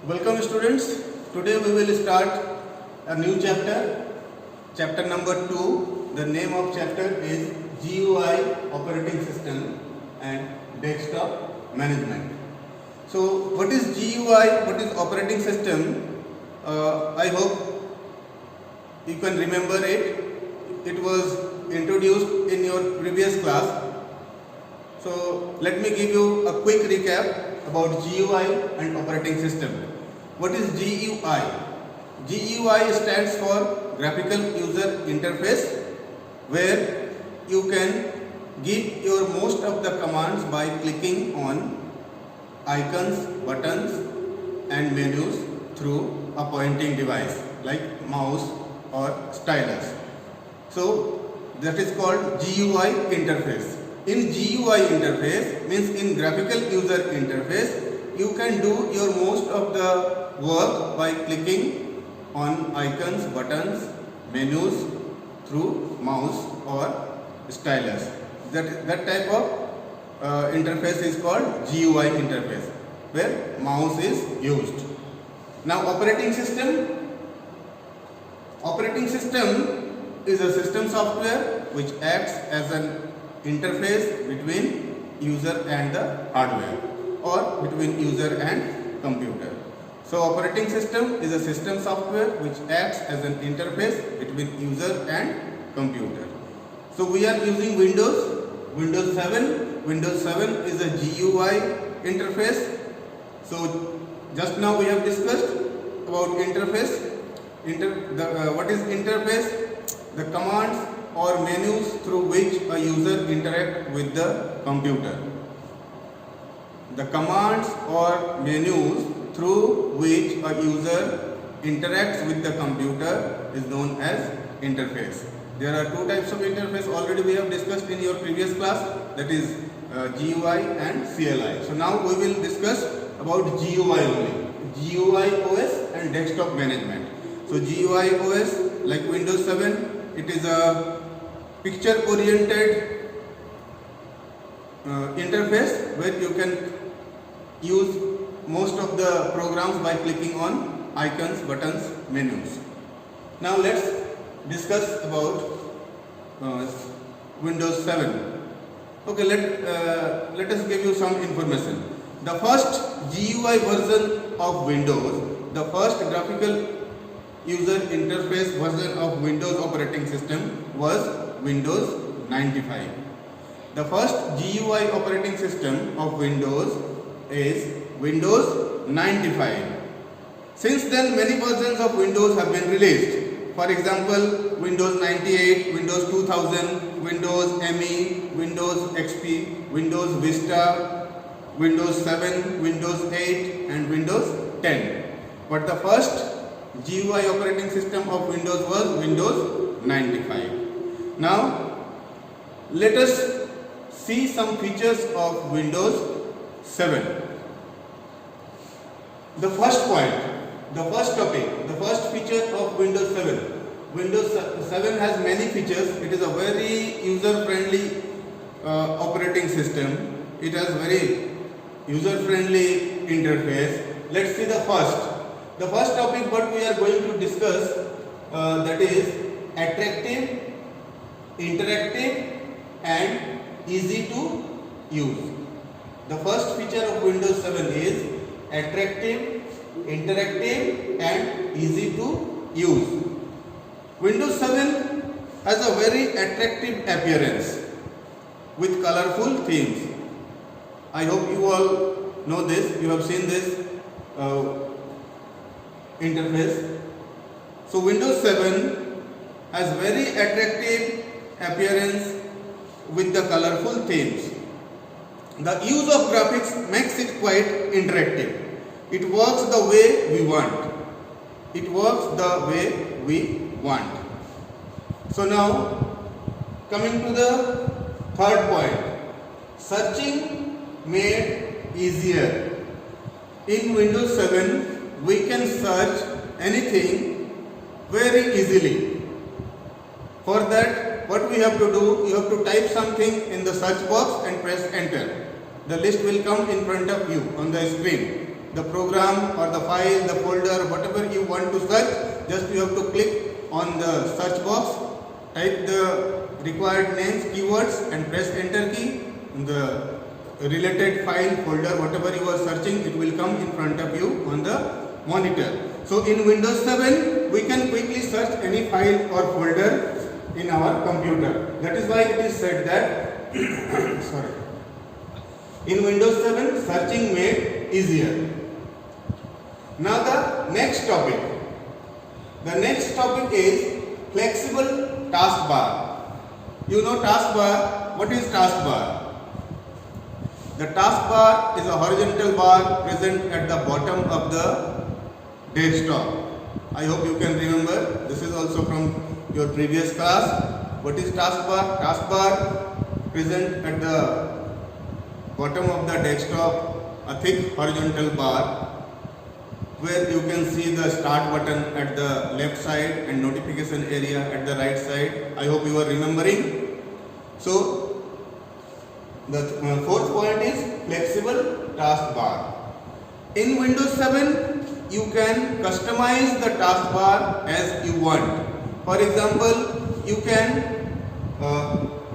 Welcome students. Today we will start a new chapter, chapter number 2. The name of chapter is GUI operating system and desktop management. So what is GUI, what is operating system? I hope you can remember it. It was introduced in your previous class. So let me give you a quick recap about GUI and operating system. What is GUI? GUI stands for Graphical User Interface, where you can give your most of the commands by clicking on icons, buttons and menus through a pointing device like mouse or stylus. So that is called GUI interface. In GUI interface means in graphical user interface, you can do your most of the work by clicking on icons, buttons, menus through mouse or stylus. That type of interface is called GUI interface, where mouse is used. Now operating system. Operating system is a system software which acts as an interface between user and the hardware, or between user and computer. So operating system is a system software which acts as an interface between user and computer. So we are using Windows 7. Windows 7 is a GUI interface. So just now we have discussed about interface. What is interface? The commands or menus through which a user interacts with the computer. The commands or menus through which a user interacts with the computer is known as interface. There are two types of interface already we have discussed in your previous class, that is GUI and CLI. So now we will discuss about GUI only. GUI OS and desktop management. So GUI OS, like Windows 7, it is a picture oriented interface where you can use most of the programs by clicking on icons, buttons, menus. Now let's discuss about Windows 7. Okay, let us give you some information. The first GUI version of Windows, the first graphical user interface version of Windows operating system was Windows 95. The first GUI operating system of Windows is Windows 95. Since then, many versions of Windows have been released. For example, Windows 98, Windows 2000, Windows ME, Windows XP, Windows Vista, Windows 7, Windows 8 and Windows 10. But the first GUI operating system of Windows was Windows 95. Now, let us see some features of Windows 7. The first point, the first topic, the first feature of Windows 7. Windows 7 has many features. It is a very user-friendly operating system. It has very user-friendly interface. Let's see the first. The first topic what we are going to discuss, that is attractive, interactive and easy to use. The first feature of Windows 7 is attractive, interactive and easy to use. Windows 7 has a very attractive appearance with colorful themes. I hope you all know this, you have seen this interface. So Windows 7 has very attractive appearance with the colorful themes. The use of graphics makes it quite interactive. It works the way we want. It works the way we want. So now, coming to the third point, searching made easier. In Windows 7, we can search anything very easily. For that, what we have to do, you have to type something in the search box and press enter. The list will come in front of you on the screen. the program or the file, the folder, whatever you want to search, just you have to click on the search box, type the required names, keywords and press enter key. The related file, folder, whatever you are searching, it will come in front of you on the monitor. So in Windows 7, we can quickly search any file or folder in our computer. That is why it is said that in Windows 7, searching made easier. Now the next topic. The next topic is flexible taskbar. You know taskbar. What is taskbar? The taskbar is a horizontal bar present at the bottom of the desktop. I hope you can remember. This is also from your previous class. What is taskbar? Taskbar present at the bottom of the desktop, a thick horizontal bar where you can see the start button at the left side and notification area at the right side. I hope you are remembering. So the fourth point is flexible taskbar. In Windows 7, you can customize the taskbar as you want. For example, you can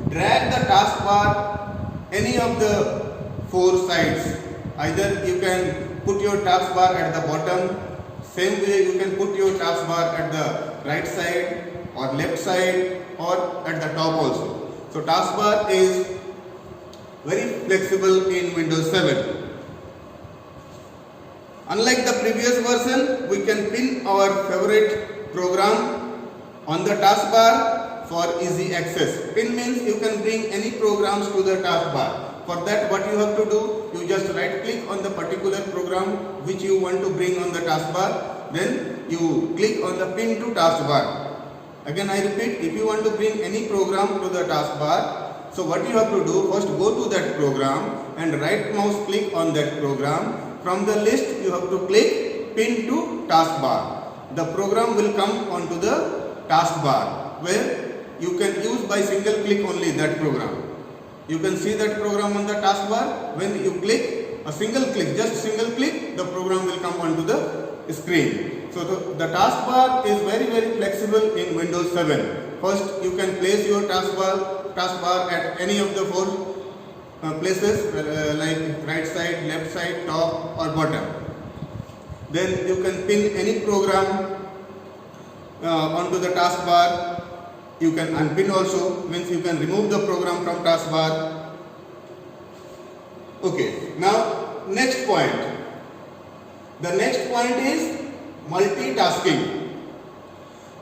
drag the taskbar any of the four sides. Either you can put your taskbar at the bottom, same way you can put your taskbar at the right side or left side or at the top also. So taskbar is very flexible in Windows 7. Unlike the previous version, we can pin our favorite program on the taskbar for easy access. Pin means you can bring any programs to the taskbar. For that, what you have to do, you just right click on the particular program which you want to bring on the taskbar, then you click on the pin to taskbar. Again I repeat, if you want to bring any program to the taskbar, so what you have to do, first go to that program and right mouse click on that program. From the list you have to click pin to taskbar. The program will come onto the taskbar where you can use by single click only that program. You can see that program on the taskbar. When you click, a single click, just single click, the program will come onto the screen. So the taskbar is very flexible in Windows 7. First, you can place your taskbar at any of the four places like right side, left side, top or bottom. Then you can pin any program onto the taskbar. You can unpin also, means you can remove the program from taskbar. Okay, now next point. The next point is multitasking.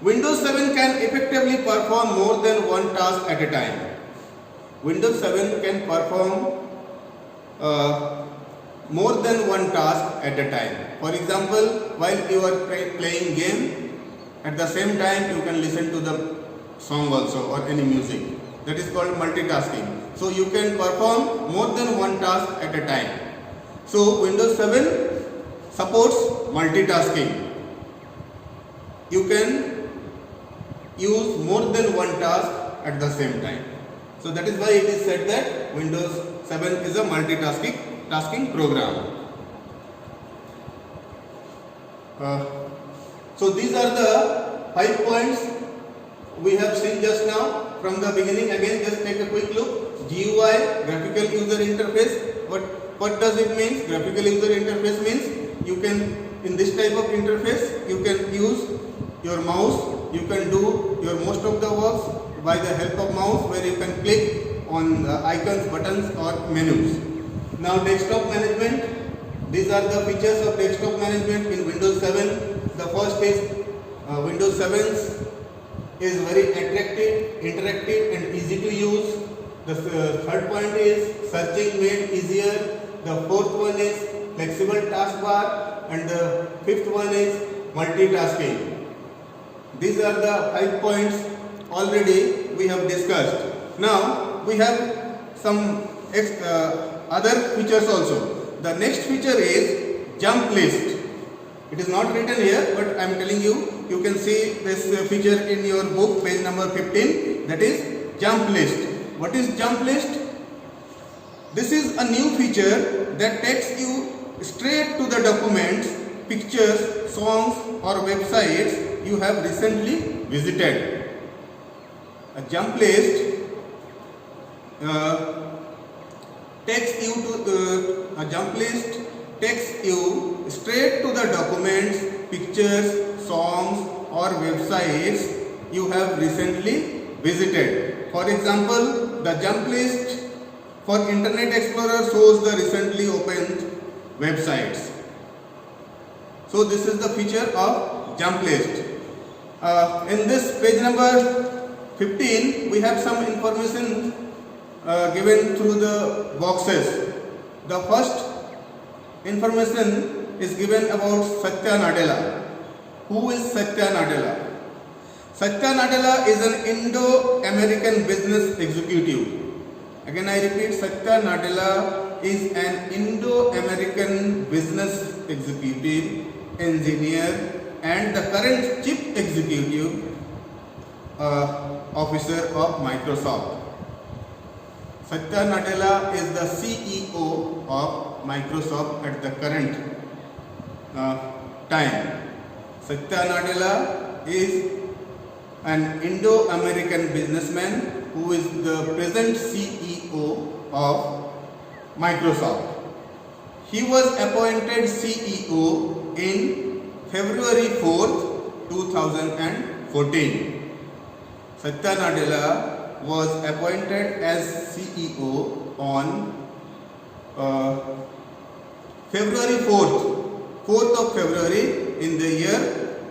Windows 7 can effectively perform more than one task at a time. Windows 7 can perform more than one task at a time. For example, while you are playing game, at the same time you can listen to the song also or any music. That is called multitasking. So you can perform more than one task at a time. So Windows 7 supports multitasking. You can use more than one task at the same time. So that is why it is said that Windows 7 is a multitasking program. So these are the 5 points we have seen just now. From the beginning, again just take a quick look. GUI, graphical user interface. What does it mean? Graphical user interface means you can, in this type of interface, you can use your mouse. You can do your most of the works by the help of mouse, where you can click on the icons, buttons or menus. Now desktop management. These are the features of desktop management in Windows 7. The first is Windows 7 is very attractive, interactive and easy to use. The third point is searching made easier. The fourth one is flexible taskbar and the fifth one is multitasking. These are the 5 points already we have discussed. Now we have some other features also. The next feature is jump list. It is not written here, but I am telling you, you can see this feature in your book, page number 15, that is jump list. What is jump list? This is a new feature that takes you straight to the documents, pictures, songs or websites you have recently visited. A jump list takes you straight to the documents, pictures, songs or websites you have recently visited. For example, the jump list for Internet Explorer shows the recently opened websites. So this is the feature of jump list. In this page number 15, we have some information given through the boxes. The first information is given about Satya Nadella. Who is Satya Nadella? Satya Nadella is an Indo-American business executive. Again I repeat, Satya Nadella is an Indo-American business executive, engineer and the current chief executive officer of Microsoft. Satya Nadella is the CEO of Microsoft at the current time. Satya Nadella is an Indo-American businessman who is the present CEO of Microsoft. He was appointed CEO in February 4th, 2014. Satya Nadella was appointed as CEO on February 4th of February in the year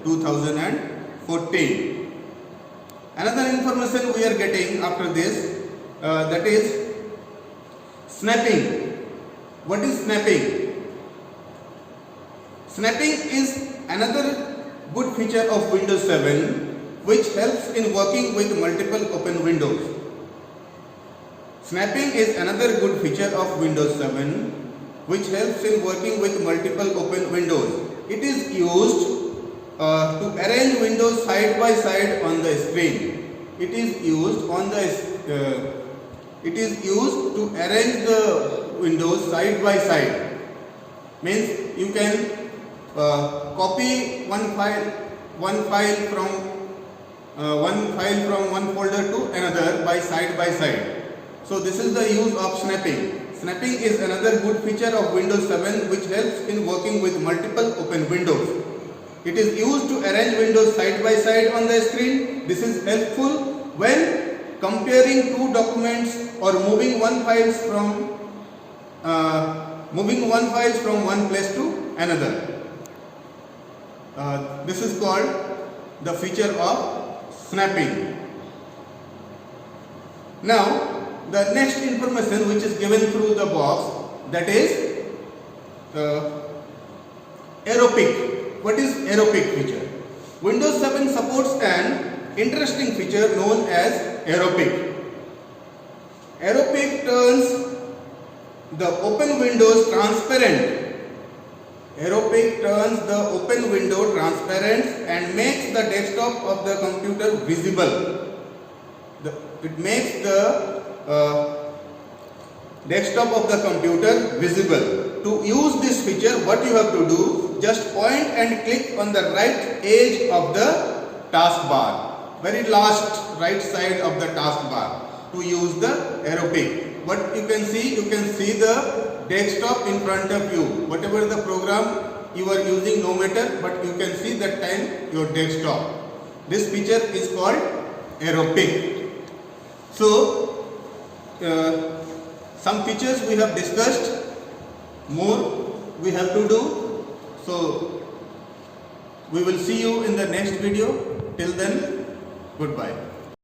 2014. Another information we are getting after this, that is snapping. What is snapping? Snapping is another good feature of Windows 7 which helps in working with multiple open windows. Snapping is another good feature of Windows 7 which helps in working with multiple open windows. It is used to arrange windows side by side on the screen. It is used to arrange the windows side by side. Means you can copy one file from one folder to another by side. So this is the use of snapping. Snapping is another good feature of Windows 7 which helps in working with multiple open windows. It is used to arrange windows side by side on the screen. This is helpful when comparing two documents or moving one files from one place to another. This is called the feature of snapping. Now, the next information which is given through the box, that is AeroPic. What is AeroPic feature? Windows 7 supports an interesting feature known as AeroPic. AeroPic turns the open windows transparent. AeroPic turns the open window transparent and makes the desktop of the computer visible. It makes the desktop of the computer visible. To use this feature, what you have to do, just point and click on the right edge of the taskbar, very last right side of the taskbar, to use the AeroPic. What you can see the desktop in front of you. Whatever the program you are using, no matter, but you can see that time your desktop. This feature is called AeroPic. So some features we have discussed, more we have to do. So we will see you in the next video. Till then, goodbye.